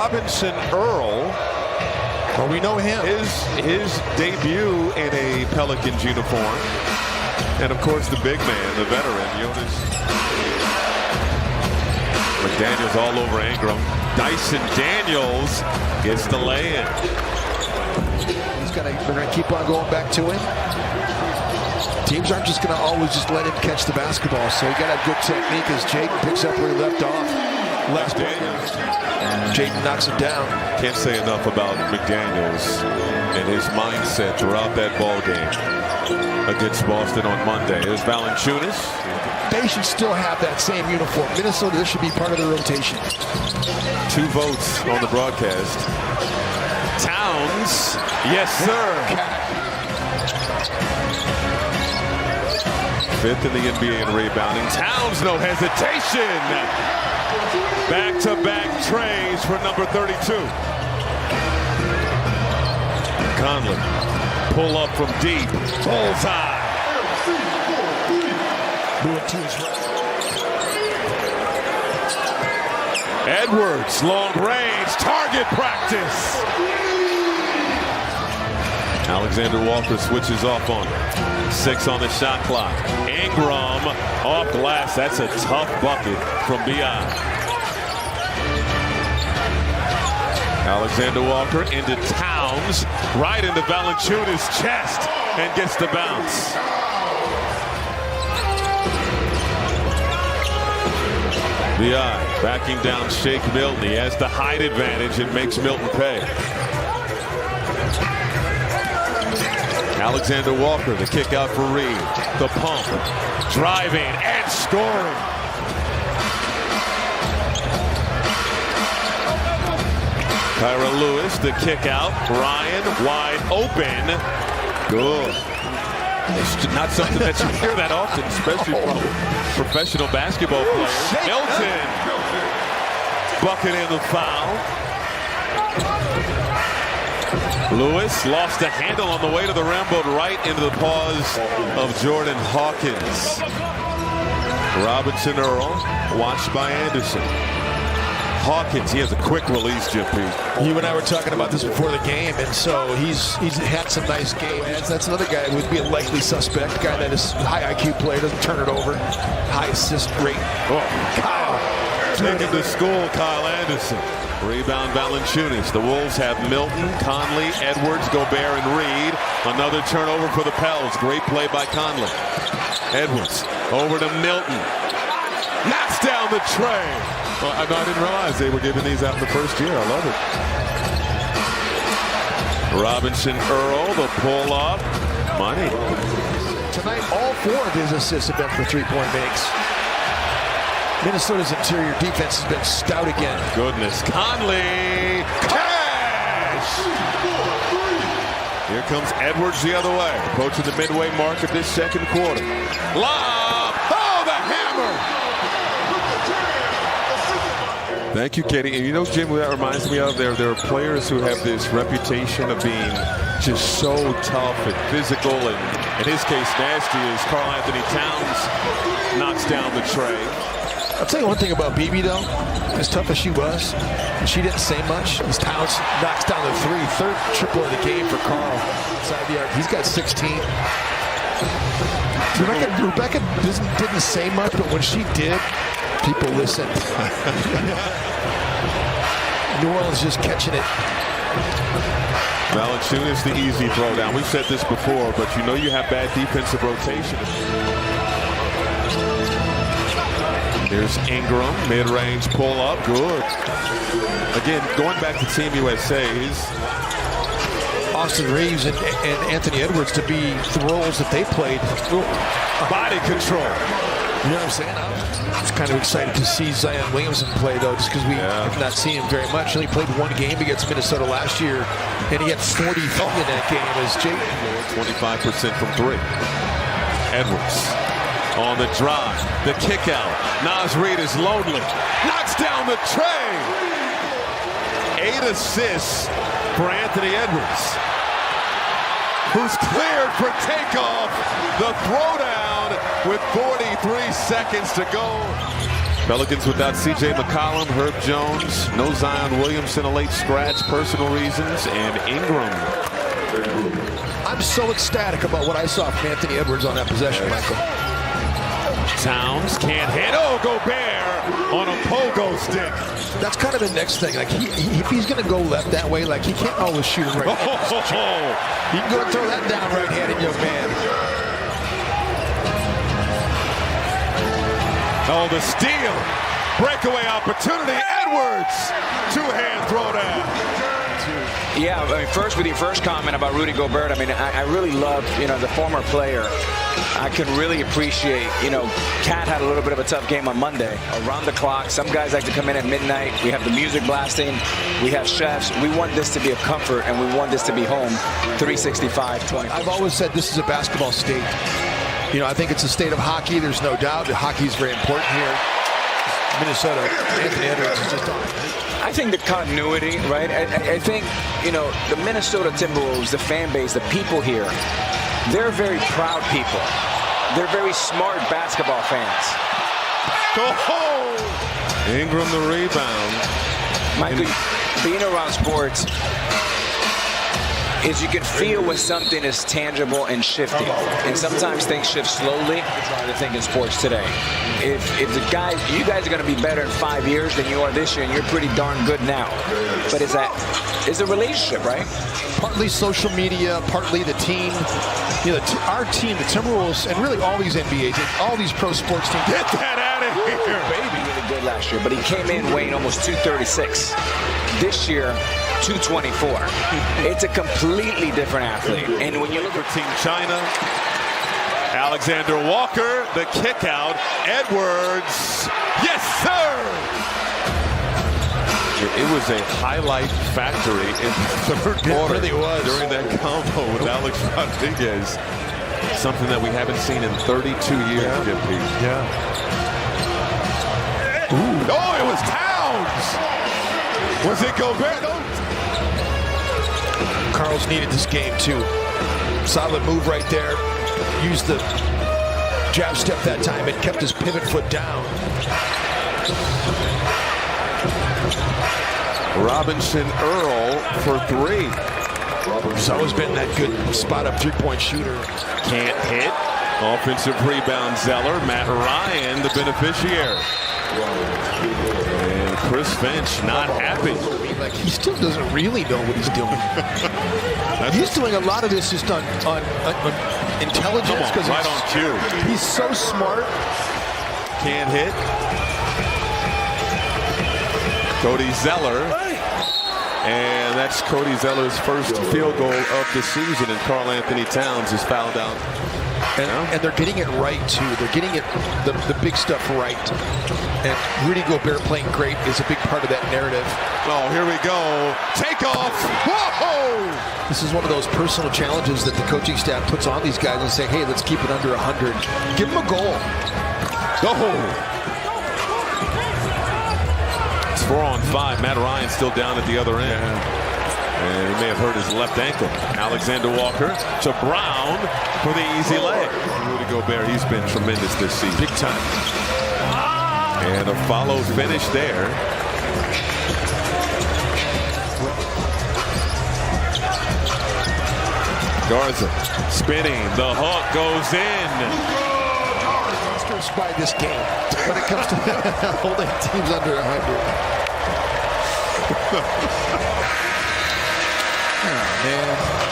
Robinson Earl. Well, we know him. His debut in a Pelicans uniform. And, of course, the big man, the veteran, Jonas. McDaniels all over Ingram. Dyson Daniels gets the lay-in. They're going to keep on going back to him. Teams aren't just going to always just let him catch the basketball. So he got a good technique as Jayden picks up where he left off. Last Jayden knocks him down. Can't say enough about McDaniels and his mindset throughout that ball game against Boston on Monday. There's Valanciunas. They should still have that same uniform. Minnesota, this should be part of the rotation. 2 votes on the broadcast. Towns. Yes, sir. 5th in the NBA in rebounding. Towns, no hesitation. Back-to-back trays for number 32. Conley. Pull up from deep. Bullseye. Edwards, long range, target practice. Alexander Walker switches off on him. 6 on the shot clock. Ingram off glass. That's a tough bucket from B.I. Alexander Walker into Towns, right into Valanciunas' chest, and gets the bounce. B.I. backing down Shake Milton. He has the height advantage and makes Milton pay. Alexander Walker, the kick out for Reed. The pump, driving and scoring. Kyra Lewis, the kick out. Ryan wide open. Good. It's not something that you hear that often, especially from professional basketball players. Milton, bucket in the foul. Lewis lost the handle on the way to the rim, but right into the paws of Jordan Hawkins. Robinson Earl, watched by Anderson. Hawkins, he has a quick release, Jim Pete. You and I were talking about this before the game, and so he's had some nice games. That's another guy who would be a likely suspect, a guy that is a high IQ player, doesn't turn it over, high assist rate. Oh, Kyle. Taking to school, Kyle Anderson. Rebound Valanciunas. The Wolves have Milton, Conley, Edwards, Gobert, and Reed. Another turnover for the Pels. Great play by Conley. Edwards over to Milton. Knocks down the tray. Well, I didn't realize they were giving these out in the first year. I love it. Robinson Earl, the pull up. Money. Tonight, all 4 of his assists have been for 3-point makes. Minnesota's interior defense has been stout again. Goodness. Conley. Cash! Here comes Edwards the other way. Approaching the midway mark of this second quarter. Lob. Oh, the hammer. Thank you, Katie. And you know, Jim, what that reminds me of? There are players who have this reputation of being just so tough and physical, and in his case, nasty, as Karl Anthony Towns knocks down the tray. I'll tell you one thing about BB, though. As tough as she was, and she didn't say much, as Towns knocks down the 3. 3rd triple of the game for Karl. Inside the arc. He's got 16. Rebecca didn't say much, but when she did, people listened. New Orleans just catching it. Valanciunas the easy throwdown. We've said this before, but you know you have bad defensive rotation. Here's Ingram, mid-range pull-up, good. Again, going back to Team USA's. Austin Reeves and Anthony Edwards to be the roles that they played. Body control. You know what I'm saying? I was kind of excited to see Zion Williamson play, though, just because we have not seen him very much. He only played 1 game against Minnesota last year, and he had 40 in that game as Jayden. 25% from 3. Edwards on the drive, the kick out. Naz Reid is lonely. Knocks down the tray. 8 assists for Anthony Edwards, who's cleared for takeoff. The throwdown with 43 seconds to go. Pelicans without C.J. McCollum, Herb Jones, no Zion Williamson, a late scratch, personal reasons, and Ingram. I'm so ecstatic about what I saw from Anthony Edwards on that possession, Michael. Towns can't hit. Oh, Gobert on a pogo stick. That's kind of the next thing. Like if he's going to go left that way, like he can't always shoot him right. You can go and throw that down right-handed, young man. Oh, the steal. Breakaway opportunity. Edwards. Two-hand throwdown. Yeah, I mean, first with your first comment about Rudy Gobert, I mean, I really love, the former player. I can really appreciate, Cat had a little bit of a tough game on Monday. Around the clock, some guys like to come in at midnight. We have the music blasting. We have chefs. We want this to be a comfort, and we want this to be home 365-20. I've always said this is a basketball state. I think it's a state of hockey. There's no doubt. Hockey is very important here. Minnesota, Anthony Edwards is just on. I think the continuity, right? I think, the Minnesota Timberwolves, the fan base, the people here, they're very proud people. They're very smart basketball fans. Oh! Ingram the rebound. Michael, being around sports is you can feel when something is tangible and shifting. And sometimes things shift slowly. I try to think in sports today. If you guys are going to be better in 5 years than you are this year, and you're pretty darn good now. But it's a relationship, right? Partly social media, partly the team. Our team, the Timberwolves, and really all these NBA teams, all these pro sports teams. Get that out of here, baby. Really good last year, but he came in weighing almost 236. This year, 224. It's a completely different athlete. And when you look at Team China, Alexander Walker, the kick out, Edwards, yes sir! It was a highlight factory in the third quarter. It really was. During that combo with Alex Rodriguez. Something that we haven't seen in 32 years, Jim Pete. Yeah. Ooh. Oh, it was Towns! Was it Gobert? Carl's needed this game too. Solid move right there. Used the jab step that time and kept his pivot foot down. Robinson Earl for three. He's always been that good spot-up three-point shooter. Can't hit. Offensive rebound Zeller. Matt Ryan, the beneficiary. And Chris Finch not happy. Like he still doesn't really know what he's doing. He's doing a lot of this just on intelligence. Come on, right on cue. He's so smart. Can't hit. Cody Zeller. And that's Cody Zeller's first field goal of the season, and Karl Anthony Towns is fouled out. And they're getting it right, too. They're getting it the big stuff right. And Rudy Gobert playing great is a big part of that narrative. Oh, here we go. Take off. Whoa! This is one of those personal challenges that the coaching staff puts on these guys and say, hey, let's keep it under 100. Give them a goal. Oh! It's 4-on-5. Matt Ryan still down at the other end. Yeah. And he may have hurt his left ankle. Alexander Walker to Brown for the easy leg. Rudy Gobert, he's been tremendous this season. Big time. And a follow finish there. Garza spinning. The hook goes in. By this game when it comes to holding teams under 100. Oh, man.